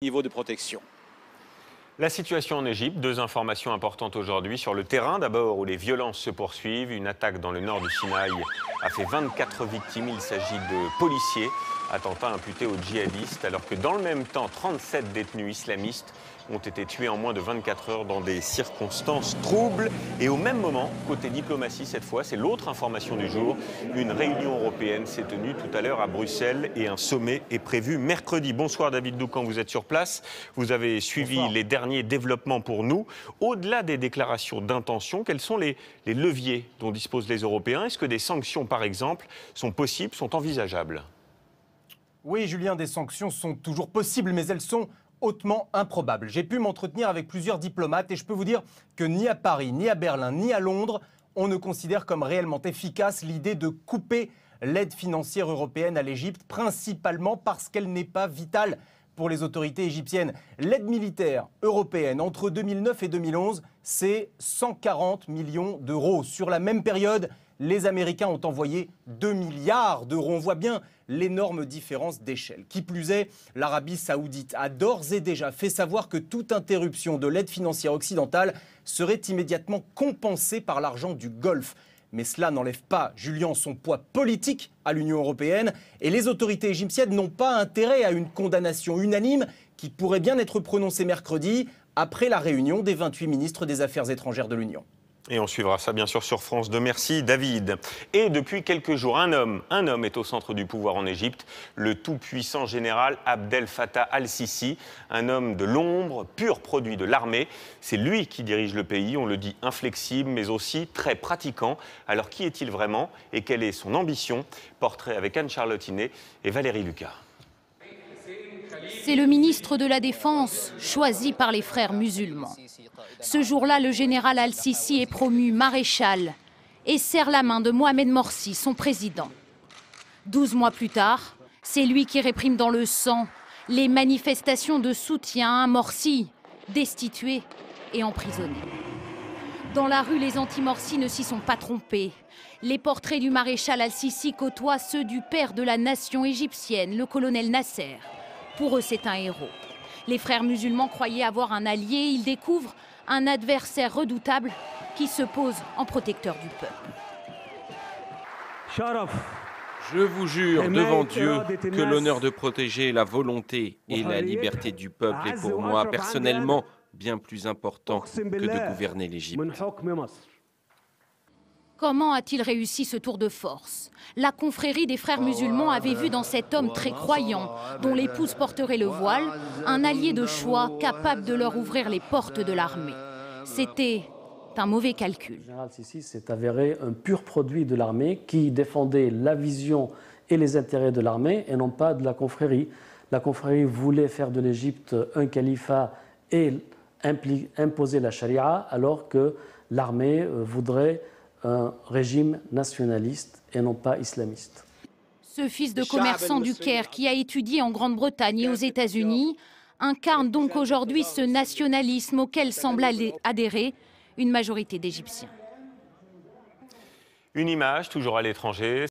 niveau de protection. La situation en Égypte, deux informations importantes aujourd'hui. Sur le terrain, d'abord, où les violences se poursuivent. Une attaque dans le nord du Sinaï a fait 24 victimes. Il s'agit de policiers. Attentat imputé aux djihadistes, alors que dans le même temps, 37 détenus islamistes ont été tués en moins de 24 heures dans des circonstances troubles. Et au même moment, côté diplomatie cette fois, c'est l'autre information du jour, une réunion européenne s'est tenue tout à l'heure à Bruxelles et un sommet est prévu mercredi. Bonsoir David Doucan, vous êtes sur place. Vous avez suivi les derniers développements pour nous. Au-delà des déclarations d'intention, quels sont les leviers dont disposent les Européens? Est-ce que des sanctions, par exemple, sont possibles, sont envisageables? Oui, Julien, des sanctions sont toujours possibles, mais elles sont hautement improbables. J'ai pu m'entretenir avec plusieurs diplomates et je peux vous dire que ni à Paris, ni à Berlin, ni à Londres, on ne considère comme réellement efficace l'idée de couper l'aide financière européenne à l'Égypte, principalement parce qu'elle n'est pas vitale pour les autorités égyptiennes. L'aide militaire européenne entre 2009 et 2011, c'est 140 millions d'euros. Sur la même période, les Américains ont envoyé 2 milliards d'euros. On voit bien l'énorme différence d'échelle. Qui plus est, l'Arabie saoudite a d'ores et déjà fait savoir que toute interruption de l'aide financière occidentale serait immédiatement compensée par l'argent du Golfe. Mais cela n'enlève pas, Julien, son poids politique à l'Union européenne. Et les autorités égyptiennes n'ont pas intérêt à une condamnation unanime qui pourrait bien être prononcée mercredi après la réunion des 28 ministres des Affaires étrangères de l'Union. Et on suivra ça bien sûr sur France 2. Merci David. Et depuis quelques jours, un homme est au centre du pouvoir en Égypte, le tout-puissant général Abdel Fattah al-Sisi, un homme de l'ombre, pur produit de l'armée. C'est lui qui dirige le pays, on le dit inflexible, mais aussi très pratiquant. Alors qui est-il vraiment et quelle est son ambition? Portrait avec Anne-Charlotte Iné et Valérie Lucas. C'est le ministre de la Défense, choisi par les frères musulmans. Ce jour-là, le général al-Sisi est promu maréchal et serre la main de Mohamed Morsi, son président. 12 mois plus tard, c'est lui qui réprime dans le sang les manifestations de soutien à Morsi, destitué et emprisonné. Dans la rue, les anti-Morsi ne s'y sont pas trompés. Les portraits du maréchal al-Sisi côtoient ceux du père de la nation égyptienne, le colonel Nasser. Pour eux, c'est un héros. Les frères musulmans croyaient avoir un allié. Ils découvrent un adversaire redoutable qui se pose en protecteur du peuple. Je vous jure devant Dieu que l'honneur de protéger la volonté et la liberté du peuple est pour moi personnellement bien plus important que de gouverner l'Égypte. Comment a-t-il réussi ce tour de force? La confrérie des frères musulmans avait vu dans cet homme très croyant, dont l'épouse porterait le voile, un allié de choix capable de leur ouvrir les portes de l'armée. C'était un mauvais calcul. Le général Sisi s'est avéré un pur produit de l'armée qui défendait la vision et les intérêts de l'armée et non pas de la confrérie. La confrérie voulait faire de l'Égypte un califat et imposer la charia, alors que l'armée voudrait un régime nationaliste et non pas islamiste. Ce fils de commerçant du Caire qui a étudié en Grande-Bretagne et aux États-Unis incarne donc aujourd'hui ce nationalisme auquel semble adhérer une majorité d'Égyptiens. Une image toujours à l'étranger.